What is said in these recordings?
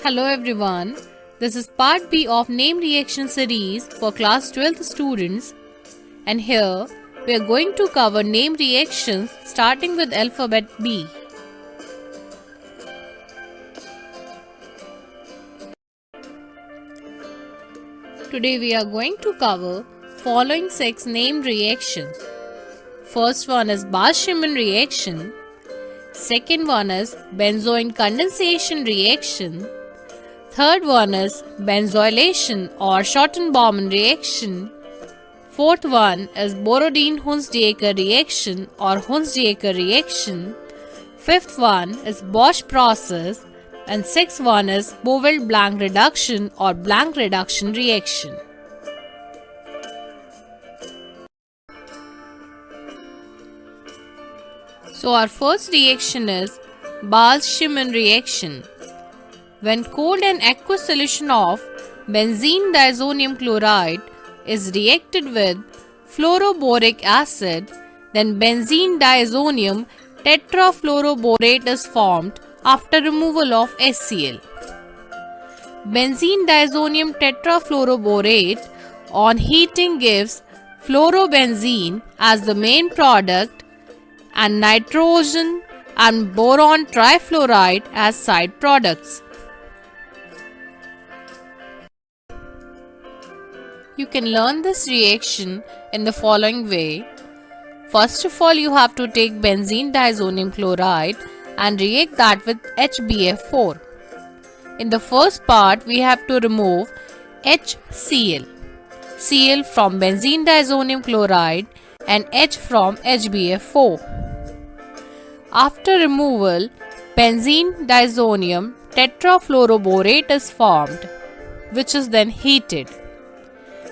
Hello everyone, this is part B of name reaction series for class 12th students, and here we are going to cover name reactions starting with alphabet B. Today we are going to cover following 6 name reactions. First one is Bose-Schumann reaction, second one is benzoin condensation reaction, third one is benzylation or Schotten-Baumann reaction. Fourth one is Borodin-Hunsdiecker reaction or Hunsdiecker reaction. Fifth one is Bosch process. And sixth one is Bouvelt-Blanc reduction or Blanc reduction reaction. So our first reaction is Bose-Schumann reaction. When cold and aqueous solution of benzene diazonium chloride is reacted with fluoroboric acid, then benzene diazonium tetrafluoroborate is formed after removal of HCl. Benzene diazonium tetrafluoroborate on heating gives fluorobenzene as the main product and nitrogen and boron trifluoride as side products. You can learn this reaction in the following way. First of all, you have to take benzene diazonium chloride and react that with HBF4. In the first part, we have to remove HCl, Cl from benzene diazonium chloride and H from HBF4. After removal, benzene diazonium tetrafluoroborate is formed, which is then heated.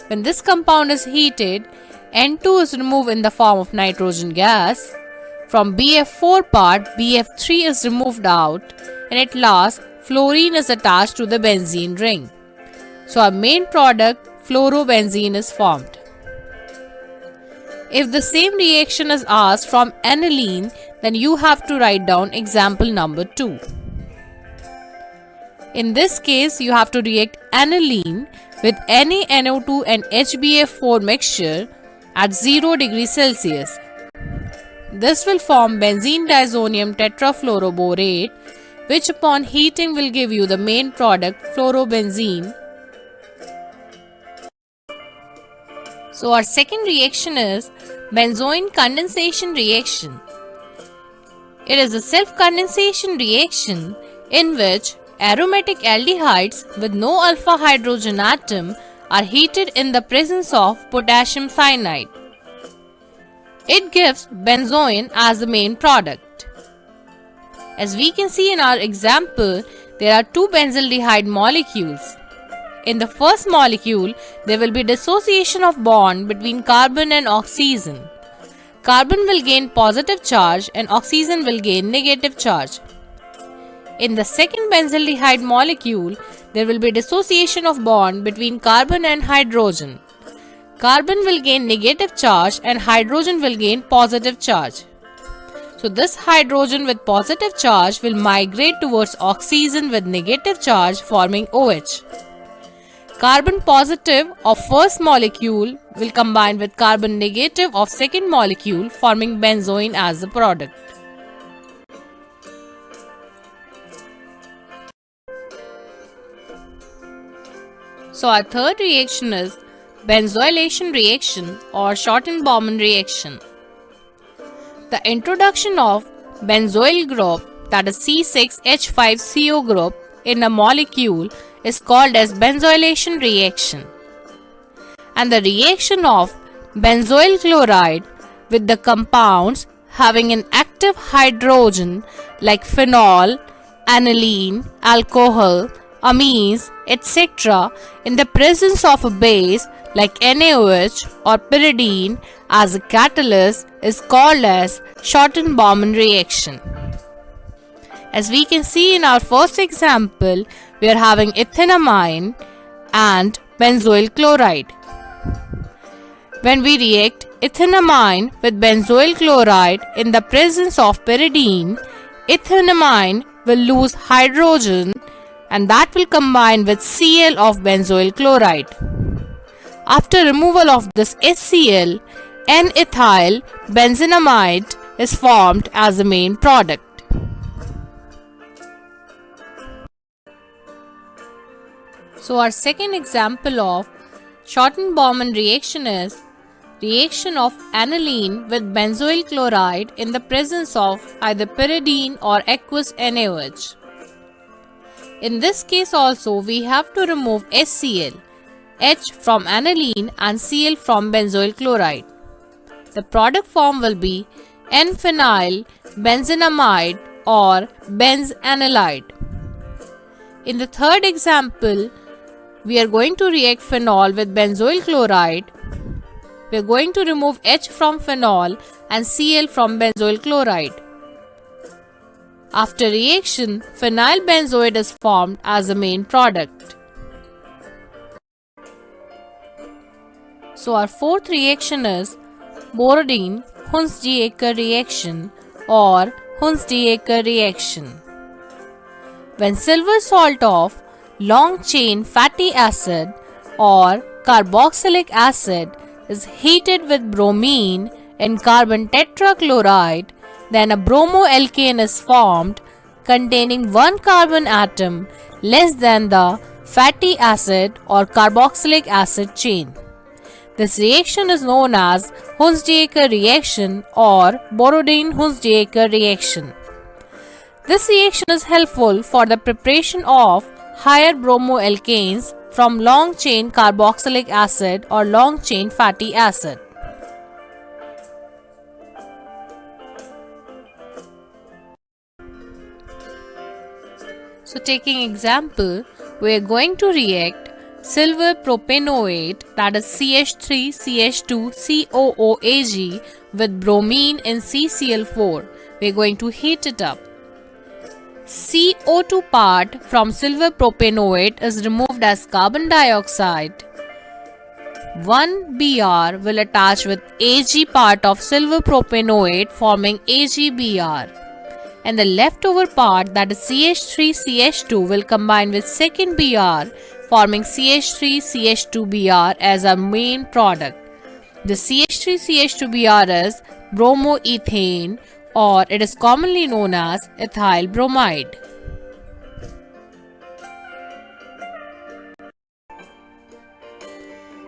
When this compound is heated, N2 is removed in the form of nitrogen gas. From BF4 part, BF3 is removed out, and at last, fluorine is attached to the benzene ring. So our main product, fluorobenzene, is formed. If the same reaction is asked from aniline, then you have to write down example number 2. In this case, you have to react aniline with NaNO2 and HBF4 mixture at 0 degrees Celsius. This will form benzene diazonium tetrafluoroborate, which upon heating will give you the main product fluorobenzene. So our second reaction is benzoin condensation reaction. It is a self-condensation reaction in which aromatic aldehydes with no alpha hydrogen atom are heated in the presence of potassium cyanide. It gives benzoin as the main product. As we can see in our example, there are two benzaldehyde molecules. In the first molecule, there will be dissociation of bond between carbon and oxygen. Carbon will gain positive charge and oxygen will gain negative charge. In the second benzaldehyde molecule, there will be dissociation of bond between carbon and hydrogen. Carbon will gain negative charge and hydrogen will gain positive charge. So this hydrogen with positive charge will migrate towards oxygen with negative charge, forming OH. Carbon positive of first molecule will combine with carbon negative of second molecule, forming benzoin as the product. So our third reaction is benzylation reaction or Schotten-Baumann reaction. The introduction of benzoyl group, that is C6H5CO group, in a molecule is called as benzylation reaction. And the reaction of benzoyl chloride with the compounds having an active hydrogen like phenol, aniline, alcohol, amines, etc. in the presence of a base like NaOH or pyridine as a catalyst is called as Schotten-Baumann reaction. As we can see in our first example, we are having ethanamine and benzoyl chloride. When we react ethanamine with benzoyl chloride in the presence of pyridine, ethanamine will lose hydrogen and that will combine with Cl of benzoyl chloride. After removal of this HCl, N-ethyl benzenamide is formed as the main product. So our second example of Schotten-Baumann reaction is reaction of aniline with benzoyl chloride in the presence of either pyridine or aqueous NaOH. In this case also we have to remove HCl, H from aniline and Cl from benzoyl chloride. The product form will be N-phenyl benzenamide or benzanilide. In the third example, we are going to react phenol with benzoyl chloride. We are going to remove H from phenol and Cl from benzoyl chloride. After reaction, phenyl benzoate is formed as the main product. So our fourth reaction is Borodin-Hunsdiecker reaction or Hunsdiecker reaction. When silver salt of long chain fatty acid or carboxylic acid is heated with bromine and carbon tetrachloride, then a bromoalkane is formed containing one carbon atom less than the fatty acid or carboxylic acid chain. This reaction is known as Hunsdiecker reaction or Borodin-Hunsdiecker reaction. This reaction is helpful for the preparation of higher bromoalkanes from long chain carboxylic acid or long chain fatty acid. So taking example, we are going to react silver propanoate, that is CH3CH2COOAg with bromine in CCl4. We are going to heat it up. CO2 part from silver propanoate is removed as carbon dioxide. 1 Br will attach with Ag part of silver propanoate forming AgBr. And the leftover part, that is CH3CH2, will combine with second Br forming CH3CH2Br as our main product. The CH3CH2Br is bromoethane, or it is commonly known as ethyl bromide.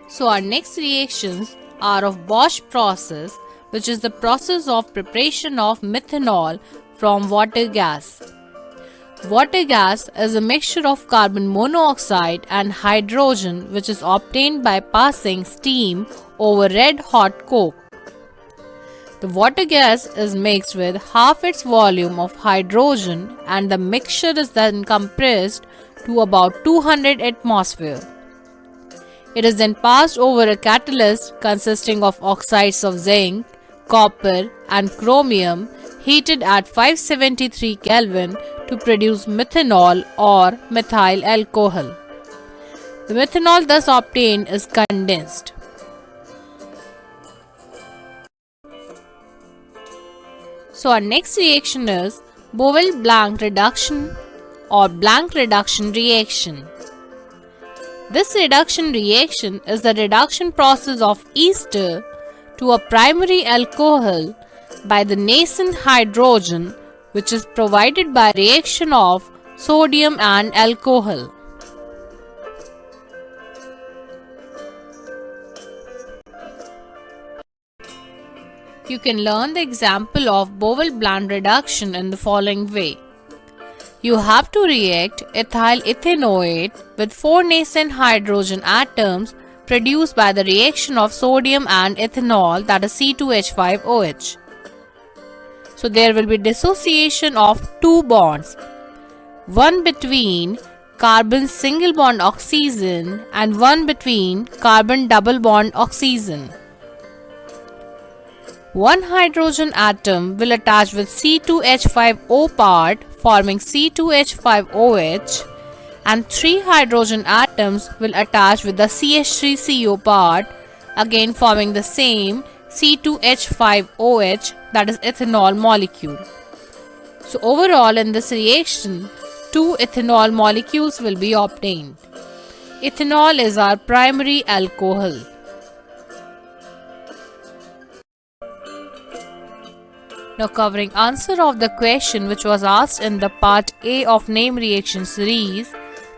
So our next reactions are of Bosch process, which is the process of preparation of methanol from water gas. Water gas is a mixture of carbon monoxide and hydrogen which is obtained by passing steam over red hot coke. The water gas is mixed with half its volume of hydrogen and the mixture is then compressed to about 200 atmosphere. It is then passed over a catalyst consisting of oxides of zinc, copper and chromium heated at 573 Kelvin to produce methanol or methyl alcohol. The methanol thus obtained is condensed. So our next reaction is Bovell-Blanc reduction or Blanc reduction reaction. This reduction reaction is the reduction process of ester to a primary alcohol by the nascent hydrogen which is provided by reaction of sodium and alcohol. You can learn the example of Bovell-Blanc reduction in the following way. You have to react ethyl ethanoate with 4 nascent hydrogen atoms produced by the reaction of sodium and ethanol, that is C2H5OH. So there will be dissociation of 2 bonds, one between carbon single bond oxygen and one between carbon double bond oxygen. One hydrogen atom will attach with C2H5O part forming C2H5OH and 3 hydrogen atoms will attach with the CH3CO part again forming the same C2H5OH, that is ethanol molecule. So overall in this reaction two ethanol molecules will be obtained. Ethanol is our primary alcohol. Now covering answer of the question which was asked in the part A of name reaction series,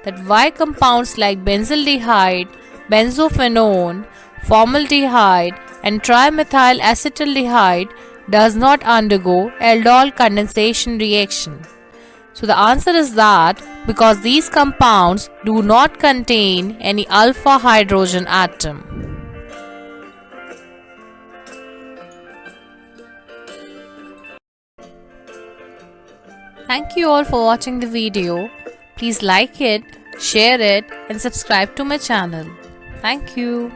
that why compounds like benzaldehyde, benzophenone, formaldehyde and trimethylacetaldehyde does not undergo aldol condensation reaction. So the answer is that because these compounds do not contain any alpha hydrogen atom. Thank you all for watching the video. Please like it, share it and subscribe to my channel. Thank you.